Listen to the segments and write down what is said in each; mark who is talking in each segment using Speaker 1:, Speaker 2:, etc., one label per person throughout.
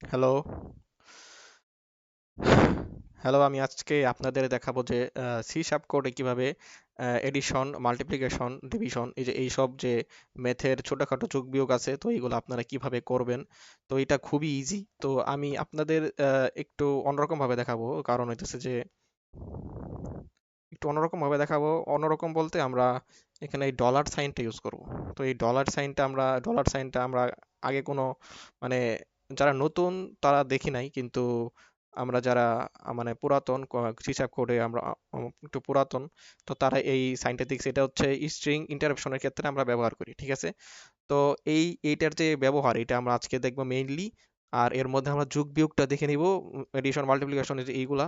Speaker 1: Hello, hello, আমি আজকে আপনাদের দেখাবো যে সি শার্প কোডে কিভাবে এডিশন, মাল্টিপ্লিকেশন, ডিভিশন এই যে এইসব যে ম্যাথের ছোটখাটো যোগ বিয়োগ আছে তো এইগুলো আপনারা কিভাবে করবেন। তো এটা খুবই ইজি। তো আমি আপনাদের একটু অন্যরকম ভাবে দেখাবো, কারণ হইতেছে যে একটু অন্যরকম ভাবে দেখাবো। অন্যরকম বলতে আমরা এখানে এই ডলার সাইনটা ইউজ করব। তো এই ডলার সাইনটা আমরা আগে কোনো মানে যারা নতুন তারা দেখি নাই, কিন্তু আমরা যারা মানে পুরাতন হিসাব করে আমরা একটু পুরাতন, তো তারা এই সাইনটা দেখছে। এটা হচ্ছে স্ট্রিং ইন্টারাপশনের ক্ষেত্রে আমরা ব্যবহার করি, ঠিক আছে? তো এইটার যে ব্যবহার এটা আমরা আজকে দেখবো মেইনলি। আর এর মধ্যে আমরা যোগ বিয়োগটা দেখে নিব, এডিশন মাল্টিপ্লিকেশন এইগুলা।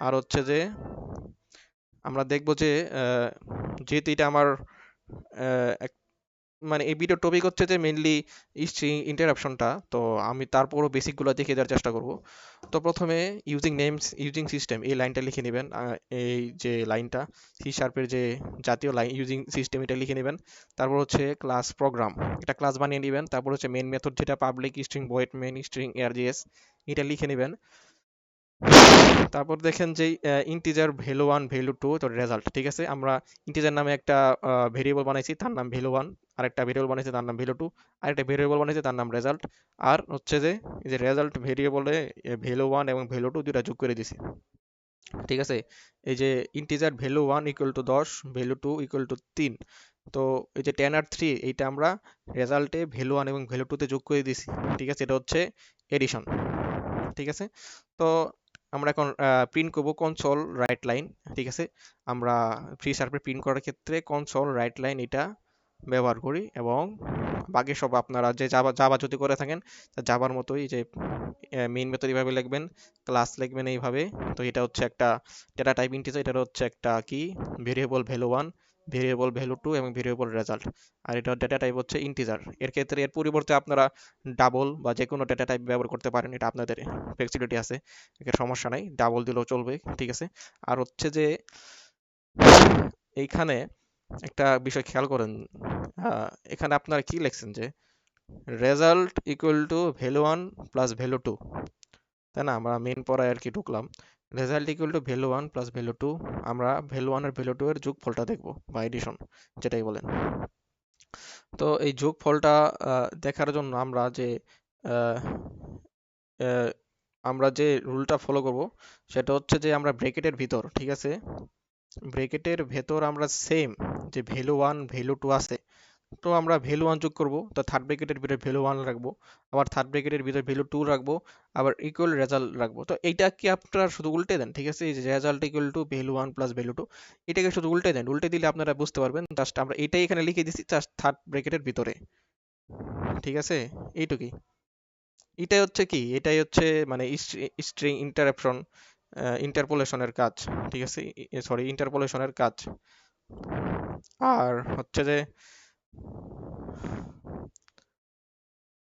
Speaker 1: আর হচ্ছে যে আমরা দেখব যে আহ, যেহেতু এটা আমার মানে এই ভিডিও টপিক হচ্ছে যে মেইনলি স্ট্রিং ইন্টারাপশনটা, তো আমি তারপরও বেসিকগুলো দেখে দেওয়ার চেষ্টা করব। তো প্রথমে ইউজিং নেমস ইউজিং সিস্টেম এই লাইনটা লিখে নেবেন। এই যে লাইনটা সি শার্পের যে জাতীয় লাইন ইউজিং সিস্টেম এটা লিখে নেবেন। তারপর হচ্ছে ক্লাস প্রোগ্রাম, এটা ক্লাস বানিয়ে নেবেন। তারপর হচ্ছে মেন মেথড যেটা public string void main string args, এটা লিখে নেবেন। তারপর দেখেন যে integer value one value two তো রেজাল্ট, ঠিক আছে? আমরা ইন্টিজার নামে একটা ভেরিয়েবল বানাইছি, তার নাম ভ্যালু ওয়ান। আরেকটা ভেরিয়েবল বানাইছি, তার নাম ভ্যালু টু। আরেকটা ভেরিয়েবল বানাইছি, তার নাম রেজাল্ট। আর হচ্ছে যে এই যে রেজাল্ট ভেরিয়েবলে ভ্যালু ওয়ান এবং ভ্যালু টু দুটা যোগ করে দিছি, ঠিক আছে? এই যে integer value one equal to 10, value two equal to 3। তো এই যে 10 আর 3 এইটা আমরা রেজাল্টে ভ্যালু ওয়ান এবং ভ্যালু টুতে যোগ করে দিছি, ঠিক আছে? এটা হচ্ছে এডিশন, ঠিক আছে? তো আমরা এখন প্রিন্ট করব কনসোল রাইট লাইন, ঠিক আছে? আমরা ফ্রি সার্ভে প্রিন্ট করার ক্ষেত্রে কনসোল রাইট লাইন এটা ব্যবহার করি। এবং বাকি সব আপনারা যে জাভা জাভা যদি করে থাকেন জাভার মতোই যে মেইন মেথড এইভাবে লিখবেন, ক্লাস লিখবেন এইভাবে। তো এটা হচ্ছে একটা ডেটা টাইপ ইন্টিজার, এটা হচ্ছে একটা কি variable value one, variable value two এবং ভেরিয়েবল রেজাল্ট। আর এটা ডেটা টাইপ হচ্ছে ইন্টিজার। এর ক্ষেত্রে এর পরিবর্তে আপনারা ডাবল বা যে কোনো ডেটা টাইপ ব্যবহার করতে পারেন, এটা আপনাদের ফ্লেক্সিবিলিটি আছে, এর সমস্যা নাই, ডাবল দিলেও চলবে, ঠিক আছে? আর হচ্ছে যে এইখানে একটা বিষয় খেয়াল করেন, এখানে আপনারা কি লিখছেন যে result equal to value one plus value two, তাই না? আমরা মেন পড়ায় আর কি ঢুকলাম। Result equal to value one plus value two, আমরা ভ্যালু ওয়ান আর ভ্যালু টু এর যোগফলটা দেখবো বা এডিশন, যেটাই বলেন। তো এই যোগফলটা দেখার জন্য আহ, আহ, আমরা যে রুলটা ফলো করব সেটা হচ্ছে যে আমরা ব্রেকেটের ভিতর, ঠিক আছে, ব্রেকেটের ভেতর আমরা সেম যে ভ্যালু ওয়ান ভ্যালু টু আছে, তো আমরা ভ্যালু ওয়ান যোগ করব, তো থার্ড ব্র্যাকেটের ভিতরে ভ্যালু ওয়ান রাখবো, আবার থার্ড ব্র্যাকেটের ভিতরে ভ্যালু টু রাখবো, আবার ইকুয়াল রেজাল্ট রাখবো। তো এইটা কি আপনারা শুধু উল্টে দেন, ঠিক আছে? এই যে result equal to value one plus value two, এটাকে শুধু উল্টে দেন। উল্টে দিলে আপনারা বুঝতে পারবেন। জাস্ট আমরা এটাই এখানে লিখে দিচ্ছি, জাস্ট থার্ড ব্র্যাকেটের ভিতরে, ঠিক আছে? এইটুকুই। এটাই হচ্ছে মানে স্ট্রিং ইন্টারাপশন, ইন্টারপোলেশনের কাজ, ঠিক আছে? সরি, ইন্টারপোলেশনের কাজ। আর হচ্ছে যে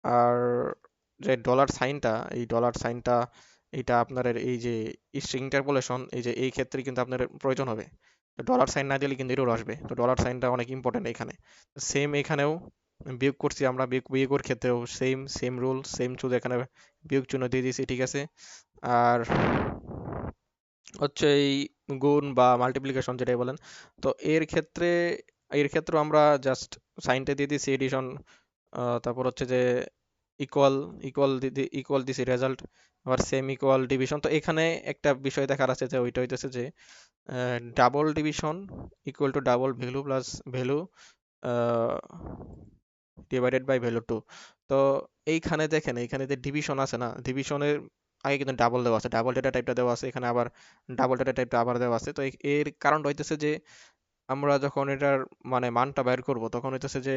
Speaker 1: আর যে ডলার সাইনটা, এই ডলার সাইনটা এটা আপনার এই যে স্ট্রিং ইন্টারপোলেশন, এই যে এই ক্ষেত্রে কিন্তু আপনার প্রয়োজন হবে। ডলার সাইন না দিলে কিন্তু এরর আসবে। তো ডলার সাইনটা অনেক ইম্পর্টেন্ট এখানে। সেম এখানেও বিয়োগ করছি আমরা, বিয়োগের ক্ষেত্রেও সেম সেম রুল সেম, শুধু এখানে বিয়োগ চিহ্ন দিয়ে দিয়েছি, ঠিক আছে? আর হচ্ছে এই গুণ বা মাল্টিপ্লিকেশন যেটাই বলেন, তো এর ক্ষেত্রে আমরা জাস্ট সাইনটা দিয়ে দিয়েছি এডিশন। তারপর হচ্ছে যে ইকুয়াল ইকুয়াল দিছি রেজাল্ট, আবার সেম ইকুয়াল ডিভিশন। তো এখানে একটা বিষয় দেখার আছে, যে ওইটা হইতেছে যে double division equal to double value plus value divided by value two. তো এইখানে দেখেন, এইখানে যে ডিভিশন আছে না, ডিভিশনের আগে কিন্তু ডাবল দেওয়া আছে, ডাবল ডেটা টাইপটা দেওয়া আছে, এখানে আবার ডাবল ডেটা টাইপটা আবার দেওয়া আছে। তো এর কারণটা হইতেছে যে আমরা যখন এটার মানে মানটা বের করব তখন হইতেছে যে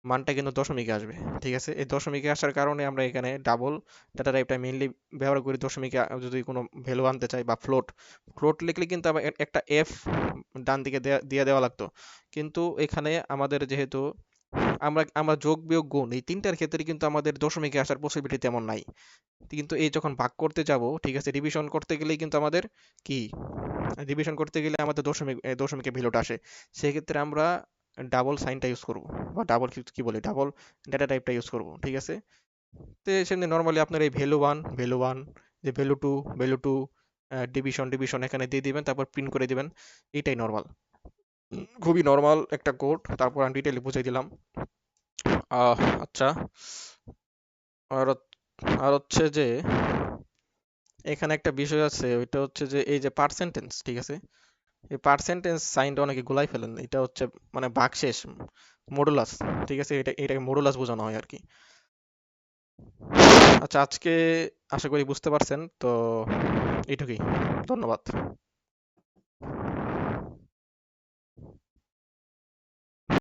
Speaker 1: মানটা কিন্তু দশমিকে আসবে, ঠিক আছে? এই দশমিকে আসার কারণে আমরা এখানে ডাবল ডাটা টাইপটা মেইনলি ব্যবহার করি দশমিকে। যদি কোনো ভ্যালু আনতে চাই বা ফ্লোট, ফ্লোট লিখলে কিন্তু আবার একটা এফ ডান দিকে দিয়ে দেওয়া লাগতো। কিন্তু এখানে আমাদের যেহেতু আমরা আমরা যোগ বিয়োগ গুণ এই তিনটার ক্ষেত্রে কিন্তু আমাদের দশমিকে আসার পসিবিলিটি তেমন নাই। কিন্তু এই যখন ভাগ করতে যাব, ঠিক আছে, ডিভিশন করতে গেলেই কিন্তু আমাদের কি ডিভিশন করতে গেলে আমাদের দশমিকের ভ্যালুটা আসে। সেক্ষেত্রে আমরা ডাবল সাইনটা ইউজ করব, বা ডাবল কি কি বলি ডাবল ডেটা টাইপটা ইউজ করব, ঠিক আছে? তো সেমনি নর্মালি আপনার এই ভ্যালু ওয়ান যে ভ্যালু টু ডিভিশন এখানে দিয়ে দিবেন, তারপর প্রিন্ট করে দিবেন। এটাই নর্মাল, খুবই নর্মাল একটা কোড। তারপর আমি ডিটেইলে বুঝাই দিলাম। আচ্ছা, আর আর হচ্ছে যে এখানে একটা বিষয় আছে, ওইটা হচ্ছে যে এই যে পার্সেন্টেজ, ঠিক আছে, এই পার্সেন্টেজ সাইনটা অনেকে গুলাই ফেলেন। এটা হচ্ছে মানে ভাগশেষ, মডুলাস, ঠিক আছে, এটাকে মডুলাস বোঝানো হয় আর কি। আচ্ছা, আজকে আশা করি বুঝতে পারছেন তো, এইটুকুই। ধন্যবাদ।